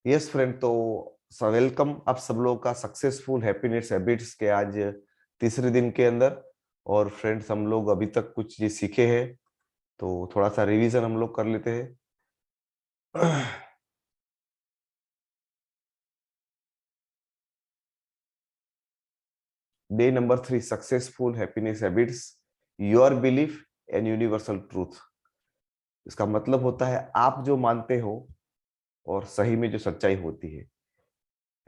Yes friend, तो welcome आप सब लोगों का सक्सेसफुल हैप्पीनेस हैबिट्स के आज तीसरे दिन के अंदर। और फ्रेंड्स, हम लोग अभी तक कुछ चीज सीखे हैं, तो थोड़ा सा रिवीजन हम लोग कर लेते हैं। Day number 3, successful happiness habits, your belief and universal truth. इसका मतलब होता है आप जो मानते हो और सही में जो सच्चाई होती है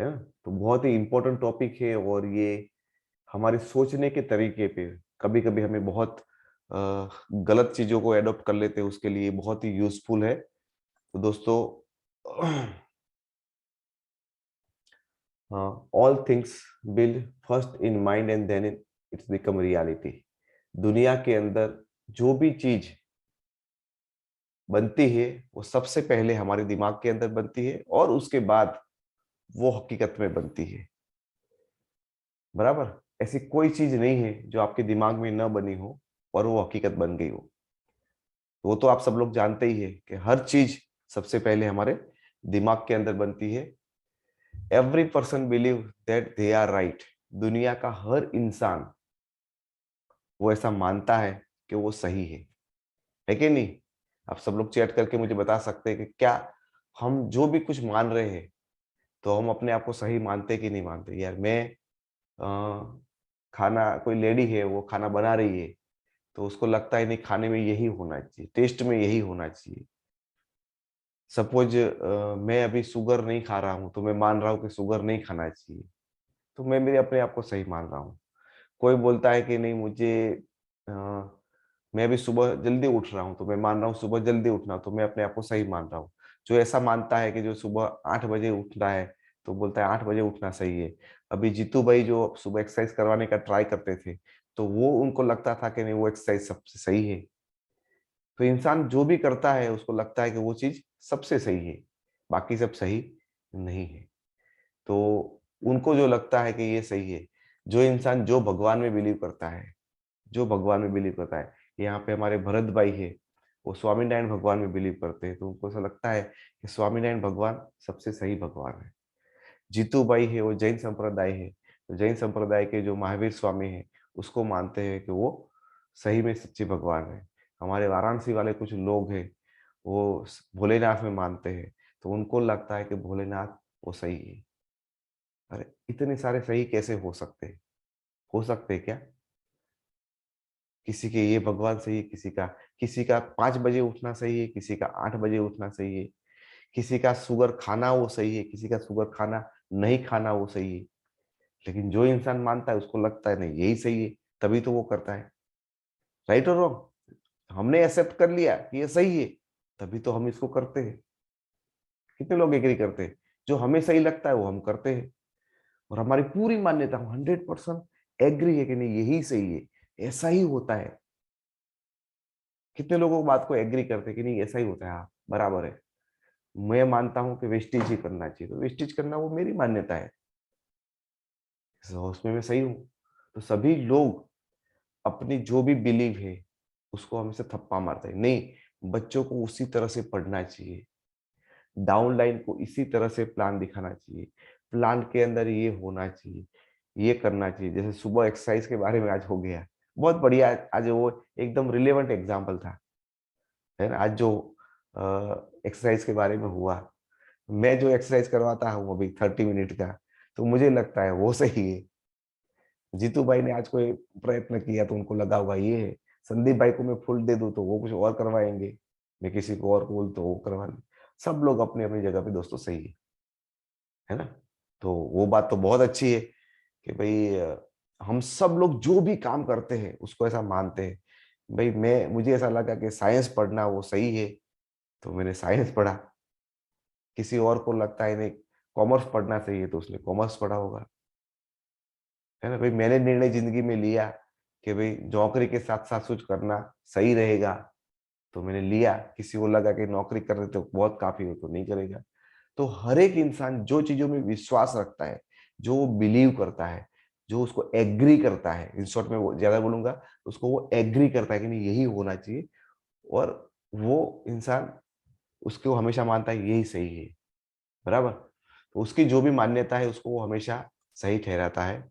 ना। तो बहुत ही इंपॉर्टेंट टॉपिक है, और ये हमारे सोचने के तरीके पे कभी कभी हमें बहुत गलत चीजों को एडॉप्ट कर लेते हैं, उसके लिए बहुत ही यूजफुल है। तो दोस्तों, all things build first in mind and then it's become reality. दुनिया के अंदर जो भी चीज बनती है वो सबसे पहले हमारे दिमाग के अंदर बनती है, और उसके बाद वो हकीकत में बनती है। बराबर। ऐसी कोई चीज नहीं है जो आपके दिमाग में न बनी हो और वो हकीकत बन गई हो। वो तो आप सब लोग जानते ही है कि हर चीज सबसे पहले हमारे दिमाग के अंदर बनती है। Every person believe that they are right. दुनिया का हर इंसान वो ऐसा मानता है कि वो सही है कि नहीं? आप सब लोग चैट करके मुझे बता सकते हैं कि क्या हम जो भी कुछ मान रहे हैं, तो हम अपने आप को सही मानते कि नहीं मानते। यार मैं खाना, कोई लेडी है वो खाना बना रही है, तो उसको लगता है नहीं खाने में यही होना चाहिए, टेस्ट में यही होना चाहिए। सपोज मैं अभी शुगर नहीं खा रहा हूँ, तो मैं मान रहा हूँ कि शुगर नहीं खाना चाहिए, तो मैं मेरे अपने आप को सही मान रहा हूँ। कोई बोलता है कि नहीं मुझे अ, मैं अभी सुबह जल्दी उठ रहा हूँ, तो मैं मान रहा हूँ सुबह जल्दी उठना, तो मैं अपने आप को सही मान रहा हूँ। जो ऐसा मानता है कि जो सुबह 8 बजे उठ रहा है, तो बोलता है 8 बजे उठना सही है। अभी जीतू भाई जो सुबह एक्सरसाइज करवाने का ट्राई करते थे, तो वो उनको लगता था कि नहीं वो एक्सरसाइज सबसे सही है। तो इंसान जो भी करता है उसको लगता है कि वो चीज सबसे सही है, बाकी सब सही नहीं है। तो उनको जो लगता है कि ये सही है, जो इंसान जो भगवान में बिलीव करता है, जो भगवान में बिलीव करता है, यहाँ पे हमारे भरत भाई है, वो स्वामीनारायण भगवान में बिलीव करते हैं, तो उनको ऐसा लगता है कि स्वामीनारायण भगवान सबसे सही भगवान है। जीतू भाई है, वो जैन संप्रदाय है, तो जैन संप्रदाय के जो महावीर स्वामी है, उसको मानते हैं कि वो सही में सच्चे भगवान है। हमारे वाराणसी वाले कुछ लोग हैं, वो भोलेनाथ में मानते हैं, तो उनको लगता है कि भोलेनाथ वो सही है। अरे इतने सारे सही कैसे हो सकते हैं? हो सकते हैं क्या? किसी के ये भगवान सही है, किसी का 5 बजे उठना सही है, किसी का 8 बजे उठना सही है, किसी का शुगर खाना वो सही है, किसी का शुगर खाना नहीं खाना वो सही है। लेकिन जो इंसान मानता है उसको लगता है नहीं यही सही है, तभी तो वो करता है। राइट और रॉन्ग? हमने एक्सेप्ट कर लिया कि ये सही है, तभी तो हम इसको करते हैं। कितने लोग एग्री करते हैं? जो हमें सही लगता है वो हम करते हैं, और हमारी पूरी मान्यता 100% एग्री है कि नहीं यही सही है, ऐसा ही होता है। कितने लोगों बात को एग्री करते हैं कि नहीं ऐसा ही होता है, हाँ बराबर है। मैं मानता हूं कि वेस्टेज ही करना चाहिए, तो वेस्टेज करना वो मेरी मान्यता है, तो उसमें मैं सही हूँ। तो सभी लोग अपनी जो भी बिलीव है उसको हमेशा थप्पा मारते हैं। नहीं, बच्चों को उसी तरह से पढ़ना चाहिए, डाउन लाइन को इसी तरह से प्लान दिखाना चाहिए, प्लान के अंदर ये होना चाहिए, ये करना चाहिए। जैसे सुबह एक्सरसाइज के बारे में आज हो गया, बहुत बढ़िया। आज वो एकदम रिलेवेंट एग्जाम्पल था, है ना। आज जो एक्सरसाइज के बारे में हुआ, मैं जो एक्सरसाइज करवाता हूँ अभी 30 मिनट का, तो मुझे लगता है वो सही है। जीतू भाई ने आज कोई प्रयत्न किया तो उनको लगा होगा ये है। संदीप भाई को मैं फुल दे दूं तो वो कुछ और करवाएंगे, मैं किसी को और को बोल तो वो करवा लें। सब लोग अपनी अपनी जगह पे दोस्तों सही है ना। तो वो बात तो बहुत अच्छी है कि भाई हम सब लोग जो भी काम करते हैं उसको ऐसा मानते हैं। भाई मुझे ऐसा लगा कि साइंस पढ़ना वो सही है, तो मैंने साइंस पढ़ा। किसी और को लगता है नहीं कॉमर्स पढ़ना सही है, तो उसने कॉमर्स पढ़ा होगा, है ना। भाई मैंने निर्णय जिंदगी में लिया कि भाई नौकरी के साथ साथ कुछ करना सही रहेगा, तो मैंने लिया। किसी को लगा कि नौकरी कर रहे तो बहुत काफी हो, तो नहीं करेगा। तो हर एक इंसान जो चीजों में विश्वास रखता है, जो वो बिलीव करता है, जो उसको एग्री करता है, इन शॉर्ट में वो ज्यादा बोलूंगा, उसको वो एग्री करता है कि नहीं यही होना चाहिए, और वो इंसान उसको हमेशा मानता है यही सही है। बराबर। तो उसकी जो भी मान्यता है उसको वो हमेशा सही ठहराता है।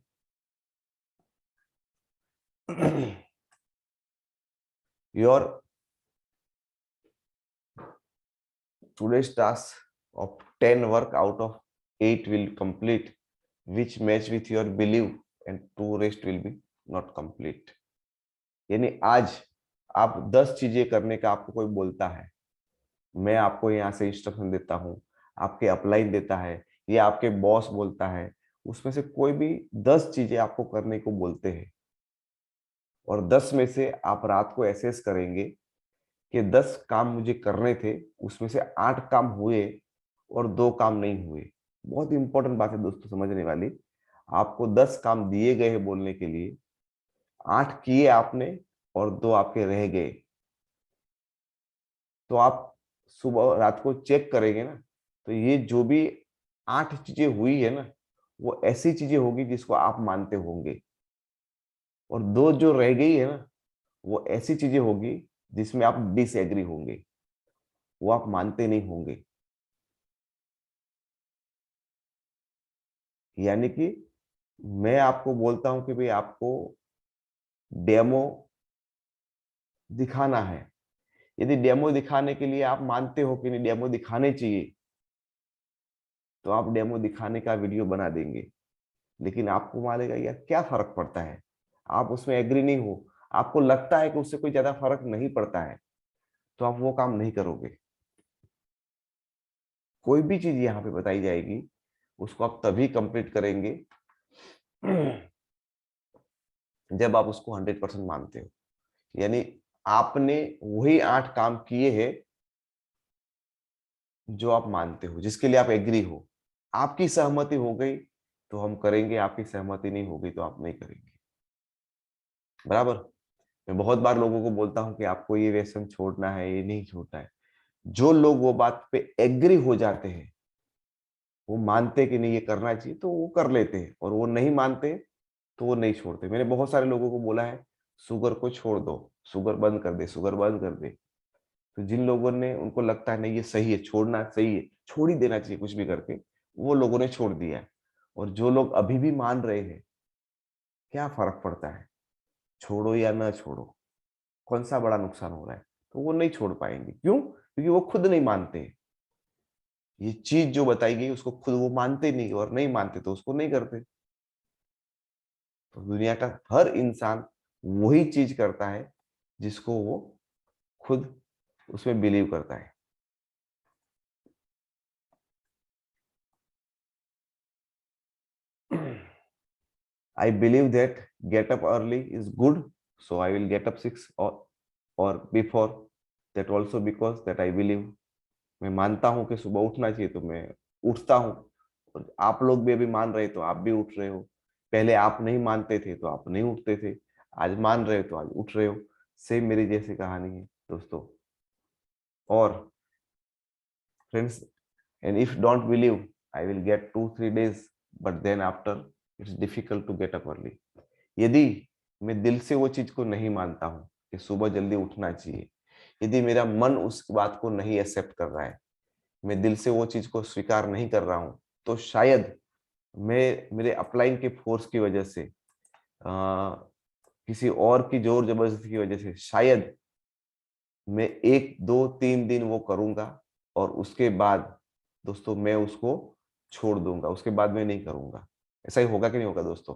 Your today's task of 10 work out of 8 will complete which match with your belief and 2 rest will be not complete। यानी आज आप 10 चीजें करने का आपको कोई बोलता है, मैं आपको यहाँ से इंस्ट्रक्शन देता हूँ, आपके अपलाइन देता है या आपके बॉस बोलता है, उसमें से कोई भी 10 चीजें आपको करने को बोलते हैं और 10 में से आप रात को एसेस करेंगे कि 10 काम मुझे करने थे, उसमें से 8 काम हुए और 2 काम नहीं हुए। बहुत इंपॉर्टेंट बात है दोस्तों समझने वाली। आपको 10 काम दिए गए हैं बोलने के लिए, 8 किए आपने और 2 आपके रह गए। तो आप सुबह रात को चेक करेंगे ना, तो ये जो भी 8 चीजें हुई है ना, वो ऐसी चीजें होगी जिसको आप मानते होंगे, और 2 जो रह गई है ना, वो ऐसी चीजें होगी जिसमें आप डिसएग्री होंगे, वो आप मानते नहीं होंगे। यानी कि मैं आपको बोलता हूं कि भाई आपको डेमो दिखाना है। यदि डेमो दिखाने के लिए आप मानते हो कि नहीं डेमो दिखाने चाहिए, तो आप डेमो दिखाने का वीडियो बना देंगे। लेकिन आपको मानेगा यार क्या फर्क पड़ता है, आप उसमें एग्री नहीं हो, आपको लगता है कि उससे कोई ज्यादा फर्क नहीं पड़ता है, तो आप वो काम नहीं करोगे। कोई भी चीज यहाँ पे बताई जाएगी उसको आप तभी कंप्लीट करेंगे जब आप उसको 100% मानते हो। यानी आपने वही 8 काम किए हैं जो आप मानते हो, जिसके लिए आप एग्री हो। आपकी सहमति हो गई तो हम करेंगे, आपकी सहमति नहीं हो गई तो आप नहीं करेंगे। बराबर। मैं बहुत बार लोगों को बोलता हूं कि आपको ये व्यसन छोड़ना है, ये नहीं छोड़ना है। जो लोग वो बात पे एग्री हो जाते हैं, वो मानते कि नहीं ये करना चाहिए, तो वो कर लेते हैं, और वो नहीं मानते तो वो नहीं छोड़ते। मैंने बहुत सारे लोगों को बोला है शुगर को छोड़ दो, शुगर बंद कर दे, शुगर बंद कर दे। तो जिन लोगों ने, उनको लगता है नहीं ये सही है, छोड़ना सही है, छोड़ ही देना चाहिए कुछ भी करके, वो लोगों ने छोड़ दिया है। और जो लोग अभी भी मान रहे हैं, क्या फर्क पड़ता है, छोड़ो या ना छोड़ो, कौन सा बड़ा नुकसान हो रहा है, तो वो नहीं छोड़ पाएंगे। क्यों? क्योंकि वो खुद नहीं मानते। ये चीज जो बताई गई उसको खुद वो मानते नहीं, और नहीं मानते तो उसको नहीं करते। तो दुनिया का हर इंसान वही चीज करता है जिसको वो खुद उसमें बिलीव करता है। I believe that get up early is good, so I will get up 6 or before that also, because that I believe। मैं मानता हूं कि सुबह उठना चाहिए तो मैं उठता हूं, और आप लोग भी अभी मान रहे तो आप भी उठ रहे हो। पहले आप नहीं मानते थे तो आप नहीं उठते थे, आज मान रहे हो तो आज उठ रहे हो। सेम मेरी जैसी कहानी है दोस्तों। और friends, and if don't believe, I will get 2-3 days, but then after it's difficult to get up early। यदि मैं दिल से वो चीज को नहीं मानता हूँ कि सुबह जल्दी उठना चाहिए, यदि मेरा मन उस बात को नहीं एक्सेप्ट कर रहा है, मैं दिल से वो चीज को स्वीकार नहीं कर रहा हूँ, तो शायद मैं मेरे अपलाइन के फोर्स की वजह से, किसी और की जोर जबरदस्ती की वजह से, शायद मैं 1-2-3 दिन वो करूंगा, और उसके बाद दोस्तों मैं उसको छोड़ दूंगा, उसके बाद मैं नहीं करूंगा। ऐसा ही होगा कि नहीं होगा दोस्तों?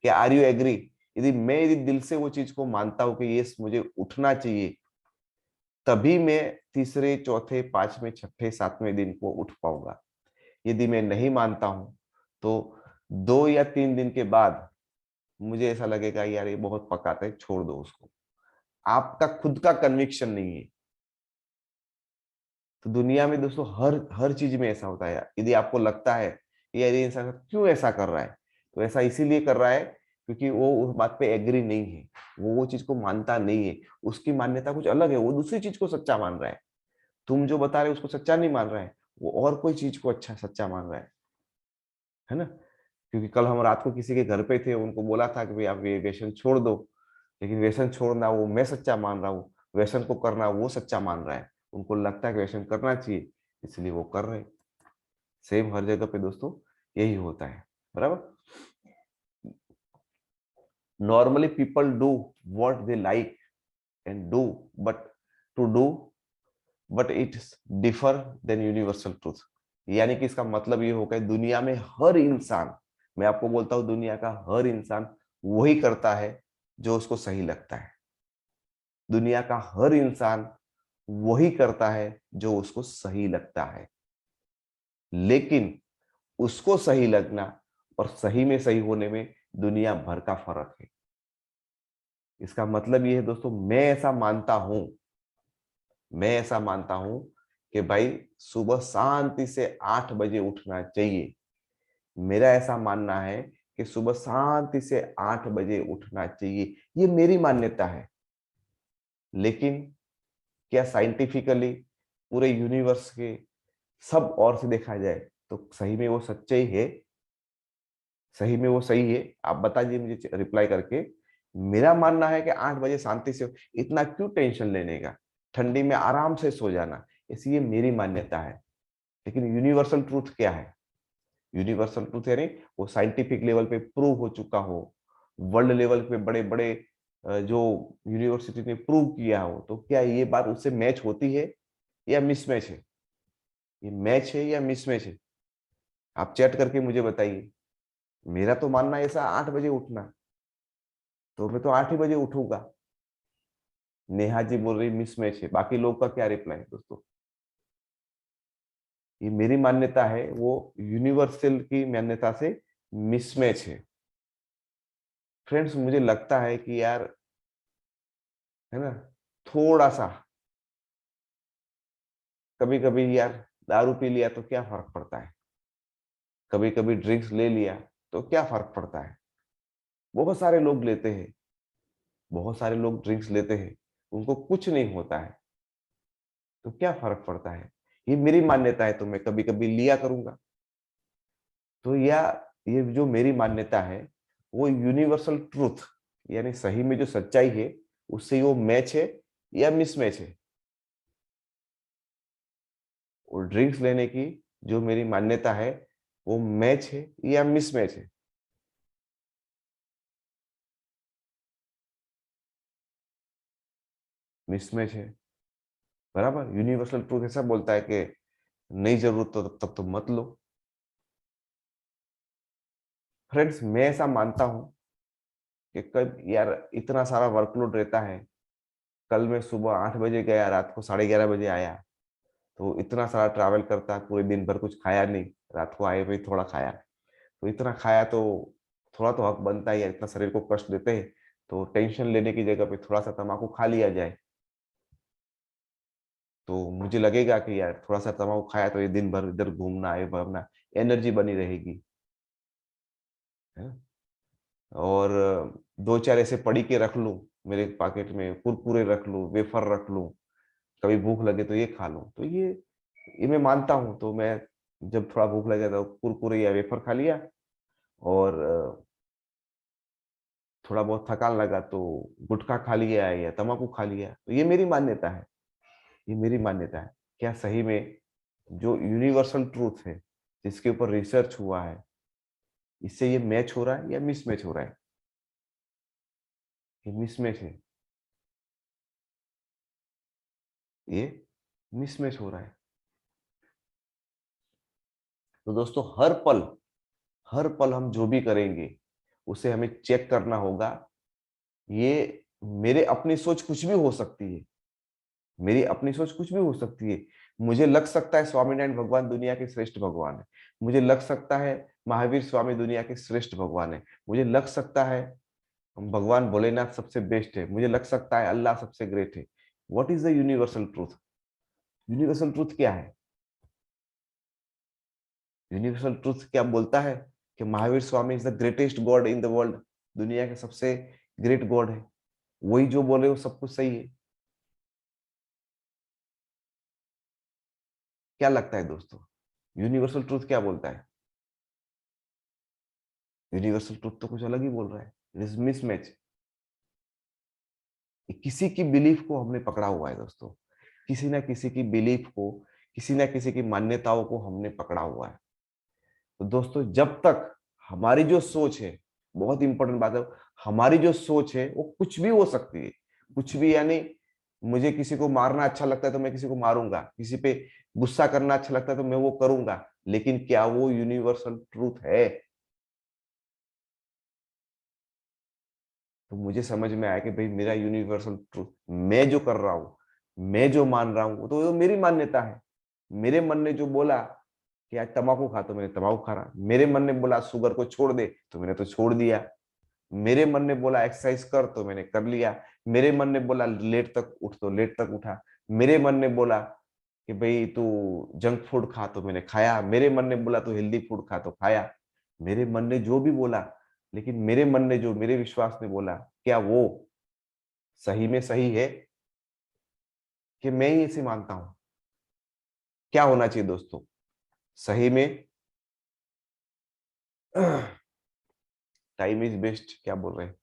क्या आर यू एग्री? यदि दिल से वो चीज को मानता हूं कि ये मुझे उठना चाहिए, तभी मैं तीसरे, चौथे, पांचवें, छठे, सातवें दिन को उठ पाऊंगा। यदि मैं नहीं मानता हूं तो 2 या 3 दिन के बाद मुझे ऐसा लगेगा यार ये बहुत पकाता है, छोड़ दो उसको। आपका खुद का कन्विक्शन नहीं है। तो दुनिया में दोस्तों हर हर चीज में ऐसा होता है यार। यदि आपको लगता है कि यार ये इंसान क्यों ऐसा कर रहा है, तो ऐसा इसीलिए कर रहा है क्योंकि वो उस बात पे एग्री नहीं है, वो चीज को मानता नहीं है। उसकी मान्यता कुछ अलग है, वो दूसरी चीज को सच्चा मान रहा है। तुम जो बता रहे हो उसको सच्चा नहीं मान रहा है, वो और कोई चीज को अच्छा सच्चा मान रहा है ना? क्योंकि कल हम रात को किसी के घर पे थे, उनको बोला था कि भाई आप ये व्यसन छोड़ दो, लेकिन व्यसन छोड़ना वो मैं सच्चा मान रहा हूँ, व्यसन को करना वो सच्चा मान रहा है। उनको लगता है कि व्यसन करना चाहिए, इसलिए वो कर रहे हैं। सेम हर जगह पे दोस्तों यही होता है, बराबर। Normally people do what they like and do, but to do but it's differ then universal truth. यानी कि इसका मतलब ये होगा दुनिया में हर इंसान, मैं आपको बोलता हूं दुनिया का हर इंसान वही करता है जो उसको सही लगता है। दुनिया का हर इंसान वही करता है जो उसको सही लगता है, लेकिन उसको सही लगना और सही में सही होने में दुनिया भर का फर्क है। इसका मतलब ये है दोस्तों, मैं ऐसा मानता हूं कि भाई सुबह शांति से 8 बजे उठना चाहिए। मेरा ऐसा मानना है कि सुबह शांति से 8 बजे उठना चाहिए, ये मेरी मान्यता है। लेकिन क्या साइंटिफिकली पूरे यूनिवर्स के सब और से देखा जाए तो सही में वो सच्चाई है? सही में वो सही है? आप बताइए मुझे रिप्लाई करके। मेरा मानना है कि 8 बजे शांति से, इतना क्यों टेंशन लेने का, ठंडी में आराम से सो जाना, इसलिए मेरी मान्यता है। लेकिन यूनिवर्सल ट्रूथ क्या है? यूनिवर्सल ट्रूथ यानी वो साइंटिफिक लेवल पे प्रूव हो चुका हो, वर्ल्ड लेवल पे बड़े बड़े जो यूनिवर्सिटी ने प्रूव किया हो, तो क्या ये बात उससे मैच होती है या मिसमैच है? ये मैच है या मिसमैच है? आप चैट करके मुझे बताइए। मेरा तो मानना है ऐसा 8 बजे उठना, तो मैं तो 8 ही बजे उठूंगा। नेहा जी बोल रही मिसमैच है, बाकी लोग का क्या रिप्लाई है दोस्तों? ये मेरी मान्यता है, वो यूनिवर्सल की मान्यता से मिसमैच है। फ्रेंड्स मुझे लगता है कि यार, है ना, थोड़ा सा कभी कभी यार दारू पी लिया तो क्या फर्क पड़ता है, कभी कभी ड्रिंक्स ले लिया तो क्या फर्क पड़ता है? बहुत सारे लोग लेते हैं, बहुत सारे लोग ड्रिंक्स लेते हैं, उनको कुछ नहीं होता है, तो क्या फर्क पड़ता है? ये मेरी मान्यता है, तो मैं कभी कभी लिया करूंगा। तो या ये जो मेरी मान्यता है वो यूनिवर्सल ट्रूथ यानी सही में जो सच्चाई है उससे वो मैच है या मिसमैच है? और ड्रिंक्स लेने की जो मेरी मान्यता है वो मैच है या मिसमैच है? मिसमैच है, बराबर। यूनिवर्सल ट्रूथ ऐसा बोलता है कि नहीं जरूरत तो तब तो मत लो। फ्रेंड्स मैं ऐसा मानता हूं कि कब यार इतना सारा वर्कलोड रहता है, कल मैं सुबह 8 बजे गया, रात को 11:30 बजे आया, तो इतना सारा ट्रैवल करता, पूरे दिन भर कुछ खाया नहीं, रात को आए हुए थोड़ा खाया, तो इतना खाया तो थोड़ा तो हक बनता ही है, इतना शरीर को कष्ट देते हैं, तो टेंशन लेने की जगह पे थोड़ा सा तम्बाकू खा लिया जाए, तो मुझे लगेगा कि यार थोड़ा सा तम्बाकू खाया तो ये दिन भर इधर घूमना है, वरना एनर्जी बनी रहेगी, है। और दो चार ऐसे पड़ी के रख लूं, मेरे पॉकेट में कुरकुरे रख लूं, वेफर रख लूं, कभी भूख लगे तो ये खा लूं, तो ये मैं मानता हूं। तो मैं जब थोड़ा भूख लगे तो कुरकुरे या वेफर खा लिया, और थोड़ा बहुत थकान लगा तो गुटखा खा लिया या तम्बाकू खा लिया, तो ये मेरी मान्यता है। ये मेरी मान्यता है। क्या सही में जो यूनिवर्सल ट्रूथ है जिसके ऊपर रिसर्च हुआ है, इससे ये मैच हो रहा है या मिसमैच हो रहा है? ये मिसमैच है, ये मिसमैच हो रहा है। तो दोस्तों हर पल हम जो भी करेंगे उसे हमें चेक करना होगा। ये मेरे अपनी सोच कुछ भी हो सकती है, मेरी अपनी सोच कुछ भी हो सकती है। मुझे लग सकता है स्वामीनारायण भगवान दुनिया के श्रेष्ठ भगवान है, मुझे लग सकता है महावीर स्वामी दुनिया के श्रेष्ठ भगवान है, मुझे लग सकता है भगवान भोलेनाथ सबसे बेस्ट है, मुझे लग सकता है अल्लाह सबसे ग्रेट है। What is the universal truth? Universal truth क्या है? यूनिवर्सल ट्रूथ क्या बोलता है कि Mahavir Swami is the greatest god in the world, दुनिया के सबसे ग्रेट गॉड है, वही जो बोले वो सब कुछ सही है। क्या लगता है दोस्तों, यूनिवर्सल ट्रूथ क्या बोलता है? यूनिवर्सल ट्रूथ तो कुछ अलग ही बोल रहा है, इट इज मिसमैच। किसी की बिलीफ को हमने पकड़ा हुआ है दोस्तों, किसी ना किसी की बिलीफ को, किसी ना किसी की मान्यताओं को हमने पकड़ा हुआ है। तो दोस्तों जब तक हमारी जो सोच है, बहुत इंपॉर्टेंट बात है, हमारी जो सोच है वो कुछ भी हो सकती है, कुछ भी, यानी मुझे किसी को मारना अच्छा लगता है तो मैं किसी को मारूंगा, किसी पे गुस्सा करना अच्छा लगता है तो मैं वो करूंगा, लेकिन क्या वो यूनिवर्सल ट्रूथ है? तो मुझे समझ में आया कि भाई मेरा यूनिवर्सल ट्रूथ, मैं जो कर रहा हूँ, मैं जो मान रहा हूँ, तो वो मेरी मान्यता है। मेरे मन ने जो बोला कि आज तम्बाकू खा, तो मैंने तम्बाकू खा रहा। मेरे मन ने बोला शुगर को छोड़ दे, तो मैंने तो छोड़ दिया। मेरे मन ने बोला एक्सरसाइज कर, तो मैंने कर लिया। मेरे मन ने बोला लेट तक उठ, तो लेट तक उठा। मेरे मन ने बोला कि भाई तू जंक फूड खा, तो मैंने खाया। मेरे मन ने बोला तू हेल्दी फूड खा, तो खाया। मेरे मन ने जो भी बोला, लेकिन मेरे मन ने जो, मेरे विश्वास ने बोला, क्या वो सही में सही है कि मैं ही इसे मानता हूं? क्या होना चाहिए दोस्तों? सही में टाइम इज बेस्ट, क्या बोल रहे हैं,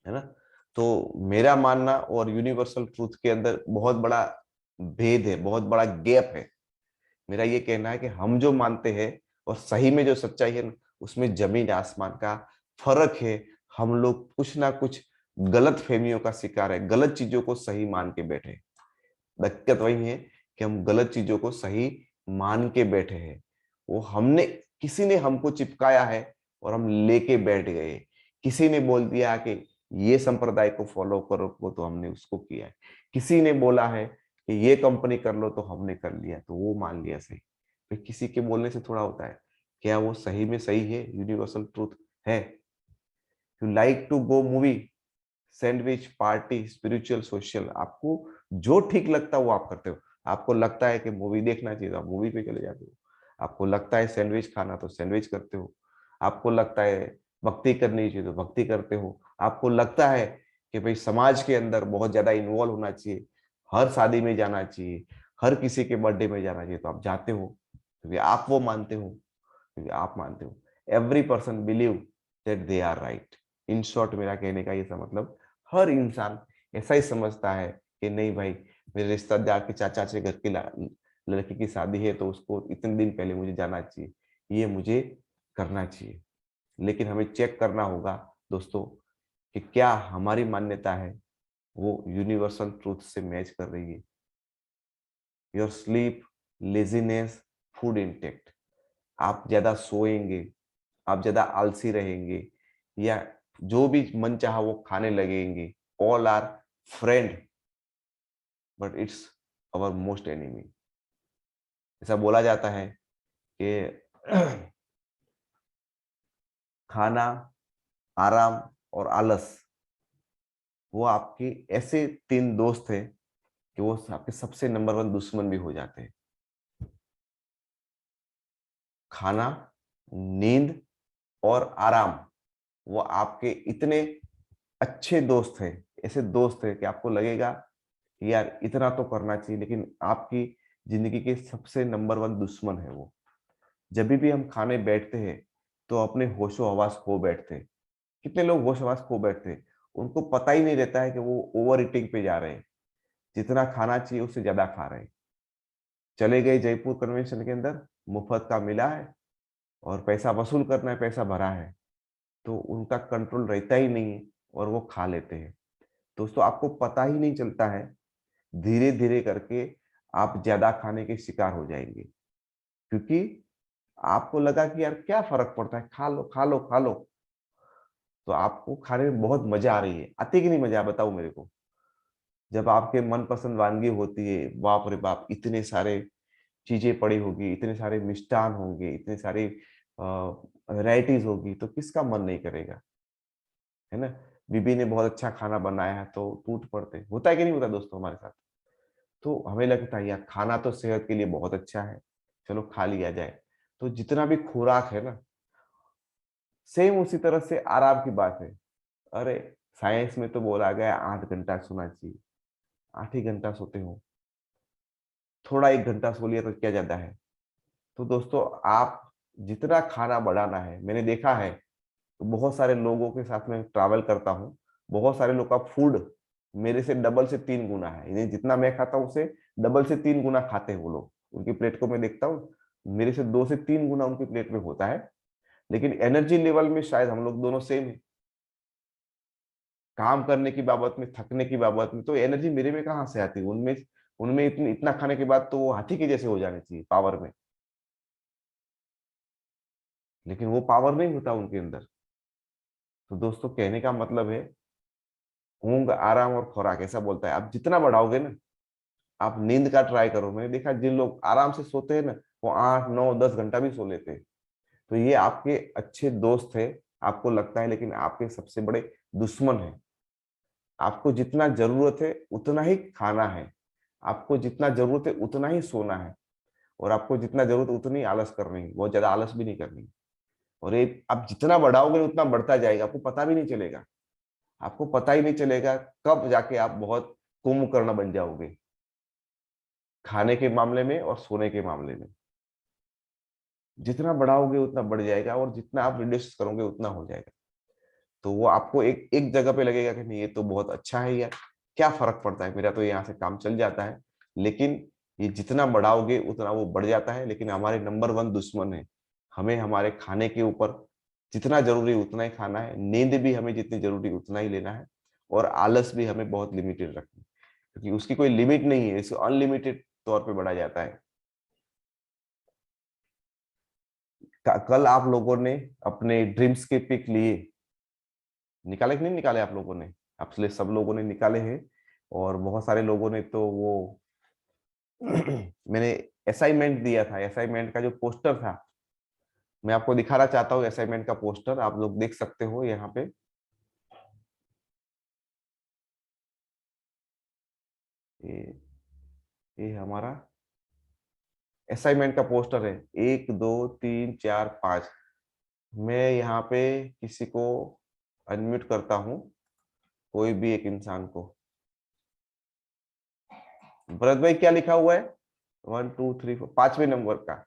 है ना? तो मेरा मानना और यूनिवर्सल ट्रूथ के अंदर बहुत बड़ा भेद है, बहुत बड़ा गैप है। मेरा ये कहना है कि हम जो मानते हैं और सही में जो सच्चाई है ना, उसमें जमीन आसमान का फर्क है। हम लोग कुछ ना कुछ गलत फहमियों का शिकार है, गलत चीजों को सही मान के बैठे हैं। दिक्कत वही है कि हम गलत चीजों को सही मान के बैठे हैं। वो हमने, किसी ने हमको चिपकाया है और हम लेके बैठ गए। किसी ने बोल दिया कि ये संप्रदाय को फॉलो करो, वो तो हमने उसको किया है। किसी ने बोला है कि ये कंपनी कर लो, तो हमने कर लिया, तो वो मान लिया सही। फिर किसी के बोलने से थोड़ा होता है, क्या वो सही में सही है, यूनिवर्सल ट्रूथ है? You like to go movie, sandwich, party, spiritual, social, आपको जो ठीक लगता है वो आप करते हो। आपको लगता है कि मूवी देखना चाहिए तो आप मूवी पे चले जाते हो। आपको लगता है सैंडविच खाना, तो सैंडविच करते हो। आपको लगता है भक्ति करनी चाहिए तो भक्ति करते हो। आपको लगता है कि भाई समाज के अंदर बहुत ज्यादा इन्वॉल्व होना चाहिए, हर शादी में जाना चाहिए, हर किसी के बर्थडे में जाना चाहिए, तो आप जाते हो, क्योंकि आप वो मानते हो, क्योंकि आप मानते हो। Every person believe that they are right. In short मेरा कहने का ये सा मतलब, हर इंसान ऐसा ही समझता है कि नहीं भाई, मेरे रिश्तेदार के चाचा के घर की लड़की की शादी है, तो उसको इतने दिन पहले मुझे जाना चाहिए, ये मुझे करना चाहिए। लेकिन हमें चेक करना होगा दोस्तों कि क्या हमारी मान्यता है वो यूनिवर्सल ट्रूथ से मैच कर रही है। Your sleep, laziness, food intact, आप ज्यादा सोएंगे, आप ज्यादा आलसी रहेंगे, या जो भी मन चाहा वो खाने लगेंगे, all are friend, but it's our most enemy. ऐसा बोला जाता है कि खाना, आराम और आलस, वो आपके ऐसे तीन दोस्त हैं कि वो आपके सबसे नंबर वन दुश्मन भी हो जाते हैं। खाना, नींद और आराम, वो आपके इतने अच्छे दोस्त हैं, ऐसे दोस्त हैं कि आपको लगेगा कि यार इतना तो करना चाहिए, लेकिन आपकी जिंदगी के सबसे नंबर वन दुश्मन है वो। जब भी हम खाने बैठते हैं तो अपने होशो हवास खो बैठते हैं। कितने लोग होश हवास खो बैठते हैं, उनको पता ही नहीं रहता है कि वो ओवर ईटिंग पे जा रहे हैं, जितना खाना चाहिए उससे ज्यादा खा रहे हैं। चले गए जयपुर कन्वेंशन के अंदर, मुफ्त का मिला है और पैसा वसूल करना है, पैसा भरा है, तो उनका कंट्रोल रहता ही नहीं है और वो खा लेते हैं। दोस्तों आपको पता ही नहीं चलता है, धीरे धीरे करके आप ज्यादा खाने के शिकार हो जाएंगे, क्योंकि आपको लगा कि यार क्या फर्क पड़ता है, खा लो खा लो खा लो। तो आपको खाने में बहुत मजा आ रही है, आती कि नहीं मजा, बताओ मेरे को। जब आपके मनपसंद वानगी होती है, बाप रे बाप, इतने सारे चीजें पड़ी होगी, इतने सारे मिष्ठान होंगे, इतने सारी वैरायटीज होगी, तो किसका मन नहीं करेगा, है ना? बीबी ने बहुत अच्छा खाना बनाया है तो टूट पड़ते, होता है कि नहीं होता दोस्तों हमारे साथ? तो हमें लगता है यार खाना तो सेहत के लिए बहुत अच्छा है, चलो खा लिया जाए। तो जितना भी खुराक है ना, सेम उसी तरह से आराम की बात है। अरे साइंस में तो बोला गया 8 घंटा सोना चाहिए, 8 ही घंटा सोते हो, थोड़ा 1 घंटा सो लिया तो क्या ज्यादा है। तो दोस्तों आप जितना खाना बढ़ाना है, मैंने देखा है, तो बहुत सारे लोगों के साथ में ट्रैवल करता हूँ, बहुत सारे लोग का फूड मेरे से डबल से 3 गुना है, यानी जितना मैं खाता हूँ उसे डबल से 3 गुना खाते हैं वो लोग। उनकी प्लेट को मैं देखता हूँ, मेरे से 2 से 3 गुना उनकी प्लेट में होता है, लेकिन एनर्जी लेवल में शायद हम लोग दोनों सेम है। काम करने की बाबत में, थकने की बाबत में तो एनर्जी मेरे में कहाँ से आती है? उनमें उनमें इतना खाने के बाद तो वो हाथी के जैसे हो जाने चाहिए पावर में, लेकिन वो पावर नहीं होता उनके अंदर। तो दोस्तों कहने का मतलब है, ऊंग, आराम और खुराक, ऐसा बोलता है। आप जितना बढ़ाओगे ना, आप नींद का ट्राई करो। मैंने देखा जिन लोग आराम से सोते हैं ना, वो 8 9 10 घंटा भी सो लेते हैं। तो ये आपके अच्छे दोस्त है आपको लगता है, लेकिन आपके सबसे बड़े दुश्मन है। आपको जितना जरूरत है उतना ही खाना है, आपको जितना जरूरत है उतना ही सोना है, और आपको जितना जरूरत है उतनी आलस करनी है, बहुत ज्यादा आलस भी नहीं करनी। और ये आप जितना बढ़ाओगे उतना बढ़ता जाएगा, आपको पता भी नहीं चलेगा। आपको पता ही नहीं चलेगा कब जाके आप बहुत कुंभकर्ण बन जाओगे, खाने के मामले में और सोने के मामले में। जितना बढ़ाओगे उतना बढ़ जाएगा, और जितना आप रिड्यूस करोगे उतना हो जाएगा। तो वो आपको एक एक जगह पे लगेगा कि नहीं ये तो बहुत अच्छा है यार, क्या फर्क पड़ता है, मेरा तो यहाँ से काम चल जाता है। लेकिन ये जितना बढ़ाओगे उतना वो बढ़ जाता है। लेकिन हमारे नंबर 1 दुश्मन है। हमें हमारे खाने के ऊपर जितना जरूरी उतना ही खाना है, नींद भी हमें जितनी जरूरी उतना ही लेना है, और आलस भी हमें बहुत लिमिटेड रखना है, क्योंकि उसकी कोई लिमिट नहीं है, इसको अनलिमिटेड तौर पे बढ़ा जाता है। कल आप लोगों ने अपने ड्रीम्स के पिक लिए, निकाले कि नहीं निकाले आप लोगों ने? आपसे सब लोगों ने निकाले हैं, और बहुत सारे लोगों ने तो वो मैंने असाइनमेंट दिया था, असाइनमेंट का जो पोस्टर था, मैं आपको दिखाना चाहता हूँ। असाइनमेंट का पोस्टर आप लोग देख सकते हो यहाँ पे। ये ये हमारा असाइनमेंट का पोस्टर है, 1 2 3 4 5। मैं यहाँ पे किसी को अनम्यूट करता हूँ, कोई भी एक इंसान को। भरत भाई क्या लिखा हुआ है? 1 2 3 4, 5वें नंबर का।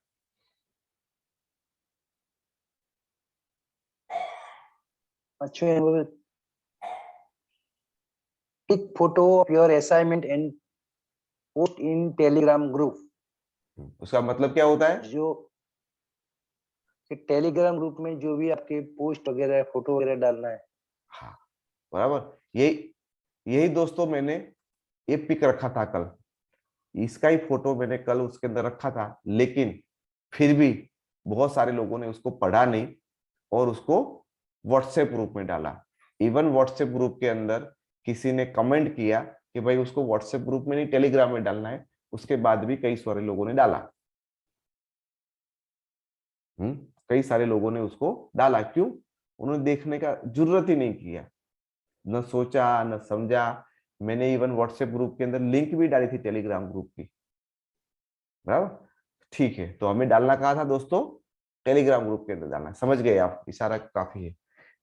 अच्छा, take photo of your assignment and post in Telegram group। उसका मतलब क्या होता है? जो टेलीग्राम ग्रुप में जो भी आपके पोस्ट वगैरह फोटो वगैरह डालना है। हाँ, बराबर। यही यही दोस्तों मैंने ये पिक रखा था कल, इसका ही फोटो मैंने कल उसके अंदर रखा था, लेकिन फिर भी बहुत सारे लोगों ने उसको पढ़ा नहीं और उसको व्हाट्सएप ग्रुप में डाला। इवन व्हाट्सएप ग्रुप के अंदर किसी ने कमेंट किया कि भाई उसको व्हाट्सएप ग्रुप में नहीं टेलीग्राम में डालना है, उसके बाद भी कई सारे लोगों ने डाला। कई सारे लोगों ने उसको डाला, क्यों? उन्होंने देखने का जरूरत ही नहीं किया, न सोचा न समझा। मैंने इवन व्हाट्सएप ग्रुप के अंदर लिंक भी डाली थी टेलीग्राम ग्रुप की, बराबर। ठीक है, तो हमें डालना कहा था दोस्तों? टेलीग्राम ग्रुप के अंदर डालना है। समझ गए आप? इशारा काफी है।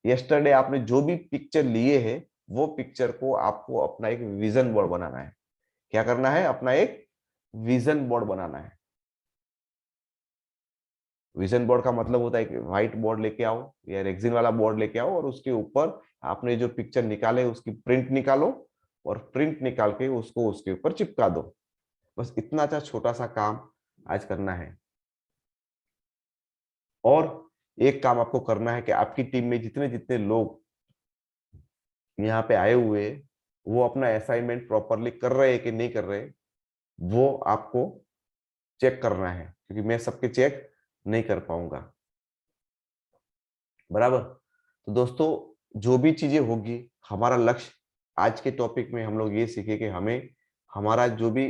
यस्टरडे आपने जो भी पिक्चर लिए है, वो पिक्चर को आपको अपना एक विजन बोर्ड बनाना है। क्या करना है? अपना एक विजन बोर्ड बनाना है। विजन बोर्ड का मतलब होता है कि व्हाइट बोर्ड लेके आओ या रेक्सिन वाला बोर्ड लेके आओ, और उसके ऊपर आपने जो पिक्चर निकाले उसकी प्रिंट निकालो, और प्रिंट निकाल के उसको उसके ऊपर चिपका दो। बस इतना सा छोटा सा काम आज करना है। और एक काम आपको करना है कि आपकी टीम में जितने जितने लोग यहाँ पे आए हुए हैं, वो अपना असाइनमेंट प्रॉपरली कर रहे हैं कि नहीं कर रहे, वो आपको चेक करना है, क्योंकि मैं सबके चेक नहीं कर पाऊंगा, बराबर। तो दोस्तों जो भी चीजें होगी, हमारा लक्ष्य आज के टॉपिक में हम लोग ये सीखे कि हमें हमारा जो भी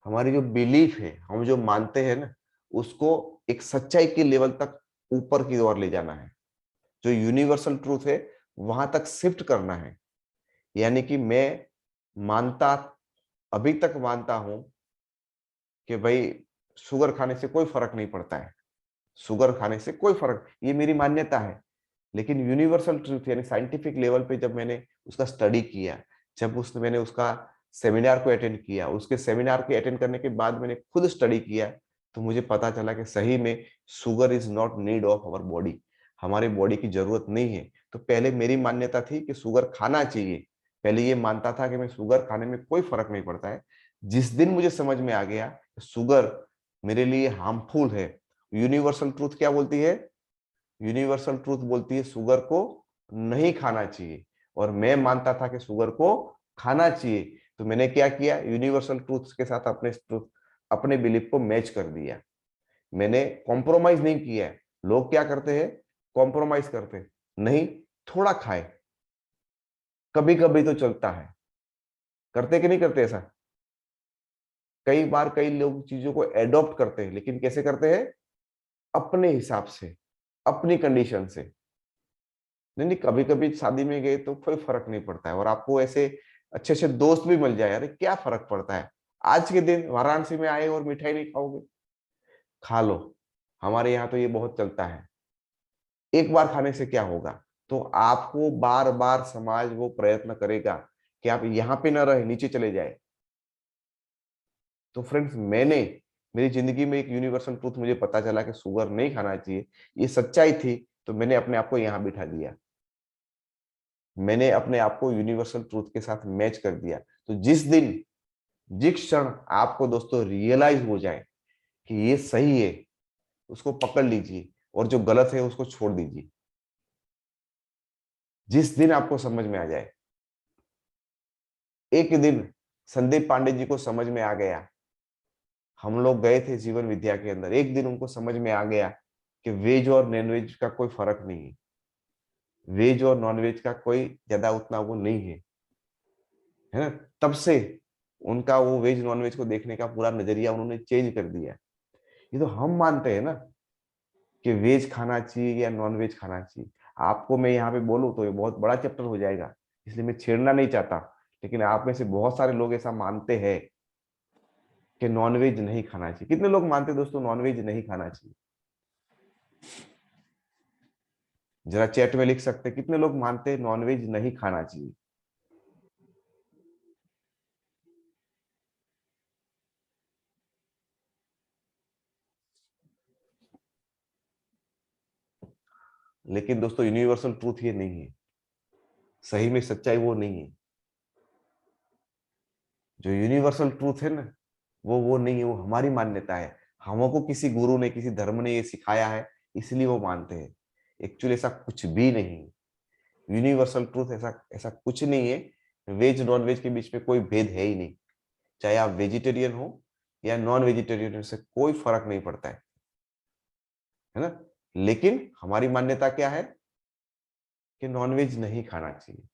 हमारी जो बिलीफ है, हम जो मानते हैं ना, उसको एक सच्चाई के लेवल तक ऊपर की ओर ले जाना है। जो यूनिवर्सल ट्रूथ है वहां तक शिफ्ट करना है। यानी कि मैं मानता अभी तक मानता हूं कि भाई शुगर खाने से कोई फर्क नहीं पड़ता है, शुगर खाने से कोई फर्क, ये मेरी मान्यता है। लेकिन यूनिवर्सल ट्रूथ यानी साइंटिफिक लेवल पे जब मैंने उसका स्टडी किया, जब मैंने उसका सेमिनार को अटेंड किया, उसके सेमिनार के अटेंड करने के बाद मैंने खुद स्टडी किया, तो मुझे पता चला कि सही में sugar is not need of our body, हमारे बॉडी की जरूरत नहीं है। तो पहले मेरी मान्यता थी कि शुगर खाना चाहिए, पहले ये मानता था कि मैं शुगर खाने में कोई फर्क नहीं पड़ता है। जिस दिन मुझे समझ में आ गया शुगर मेरे लिए हार्मफुल है। यूनिवर्सल ट्रूथ क्या बोलती है? यूनिवर्सल ट्रूथ बोलती है शुगर को नहीं खाना चाहिए, और मैं मानता था कि शुगर को खाना चाहिए। तो मैंने क्या किया, यूनिवर्सल ट्रूथ के साथ अपने बिलीफ को मैच कर दिया। मैंने कॉम्प्रोमाइज नहीं किया है। लोग क्या करते हैं, कॉम्प्रोमाइज करते हैं। नहीं, थोड़ा खाए, कभी कभी तो चलता है। करते कि नहीं करते ऐसा? कई बार कई लोग चीजों को एडॉप्ट करते हैं, लेकिन कैसे करते हैं? अपने हिसाब से, अपनी कंडीशन से। नहीं नहीं, कभी कभी शादी में गए तो कोई फर्क नहीं पड़ता है, और आपको ऐसे अच्छे अच्छे दोस्त भी मिल जाए, अरे क्या फर्क पड़ता है? आज के दिन वाराणसी में आए और मिठाई नहीं खाओगे? खा लो। हमारे यहाँ तो ये बहुत चलता है। एक बार खाने से क्या होगा? तो आपको बार बार समाज वो प्रयत्न करेगा कि आप यहाँ पे ना रहे, नीचे चले जाए। तो फ्रेंड्स, मेरी जिंदगी में एक यूनिवर्सल ट्रूथ मुझे पता चला कि शुगर नहीं खाना चाहिए, ये सच्चाई थी। तो मैंने अपने आप को यहाँ बिठा दिया, मैंने अपने आप को यूनिवर्सल ट्रूथ के साथ मैच कर दिया। तो जिस क्षण आपको दोस्तों रियलाइज हो जाए कि ये सही है, उसको पकड़ लीजिए, और जो गलत है उसको छोड़ दीजिए। जिस दिन आपको समझ में आ जाए, एक दिन संदीप पांडे जी को समझ में आ गया। हम लोग गए थे जीवन विद्या के अंदर, एक दिन उनको समझ में आ गया कि वेज और नॉन वेज का कोई फर्क नहीं है, वेज और नॉन वेज का कोई ज्यादा उतना वो नहीं है ना। तब से उनका वो वेज नॉन वेज को देखने का पूरा नजरिया उन्होंने चेंज कर दिया। ये तो हम मानते हैं ना कि वेज खाना चाहिए या नॉन वेज खाना चाहिए। आपको मैं यहाँ पे बोलूँ तो ये बहुत बड़ा चैप्टर हो जाएगा, इसलिए मैं छेड़ना नहीं चाहता। लेकिन आप में से बहुत सारे लोग ऐसा मानते हैं कि नॉनवेज नहीं खाना चाहिए। कितने लोग मानते हैं दोस्तों नॉनवेज नहीं खाना चाहिए? जरा चैट में लिख सकते हैं, कितने लोग मानते हैं नॉनवेज नहीं खाना चाहिए? लेकिन दोस्तों यूनिवर्सल ट्रूथ ये नहीं है, सही में सच्चाई वो नहीं है। जो यूनिवर्सल ट्रूथ है ना, वो नहीं है, वो हमारी मान्यता है। हमको किसी गुरु ने, किसी धर्म ने ये सिखाया है, इसलिए वो मानते हैं। एक्चुअली ऐसा कुछ भी नहीं है। यूनिवर्सल ट्रूथ ऐसा ऐसा कुछ नहीं है। वेज नॉन वेज के बीच में कोई भेद है ही नहीं। चाहे आप वेजिटेरियन हो या नॉन वेजिटेरियन हो, से कोई फर्क नहीं पड़ता है ना। लेकिन हमारी मान्यता क्या है कि नॉनवेज नहीं खाना चाहिए।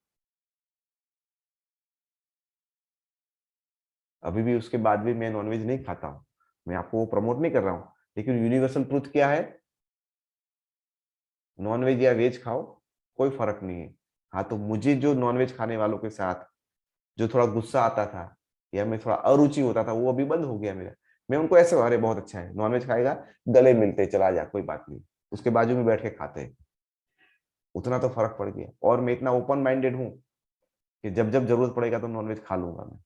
अभी भी उसके बाद भी मैं नॉनवेज नहीं खाता हूँ, मैं आपको वो प्रमोट नहीं कर रहा हूँ। लेकिन यूनिवर्सल ट्रूथ क्या है? नॉनवेज या वेज खाओ, कोई फर्क नहीं है। हाँ, तो मुझे जो नॉनवेज खाने वालों के साथ जो थोड़ा गुस्सा आता था, या मैं थोड़ा अरुचि होता था, वो अभी बंद हो गया मेरा। मैं उनको ऐसे, अरे बहुत अच्छा है नॉनवेज खाएगा, गले मिलते चला जा, कोई बात नहीं, उसके बाजू में बैठ के खाते हैं। उतना तो फर्क पड़ गया। और मैं इतना ओपन माइंडेड हूँ कि जब जब जरूरत पड़ेगा तो नॉनवेज खा लूंगा मैं।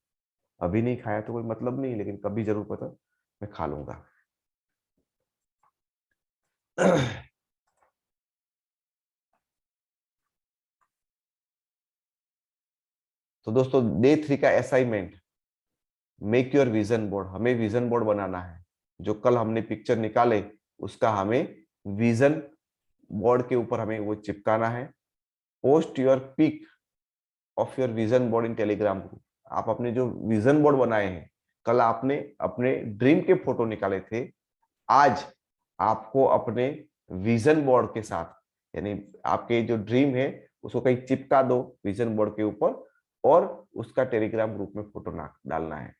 अभी नहीं खाया तो कोई मतलब नहीं, लेकिन कभी जरूरत पड़ा मैं खा लूंगा। तो दोस्तों, डे 3 का assignment, make your vision board. हमें विजन बोर्ड बनाना है। जो कल हमने पिक्चर निकाले, उसका हमें विजन बोर्ड के ऊपर हमें वो चिपकाना है। Post your pic of your vision board in Telegram group. आप अपने जो विजन बोर्ड बनाए हैं, कल आपने अपने ड्रीम के फोटो निकाले थे, आज आपको अपने विजन बोर्ड के साथ, यानी आपके जो ड्रीम है उसको कहीं चिपका दो विजन बोर्ड के ऊपर, और उसका टेलीग्राम ग्रुप में फोटो डालना है।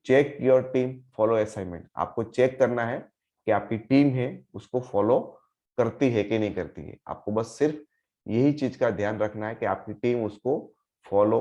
Check your team follow assignment. आपको चेक करना है कि आपकी टीम है उसको फॉलो करती है कि नहीं करती है। आपको बस सिर्फ यही चीज का ध्यान रखना है कि आपकी टीम उसको फॉलो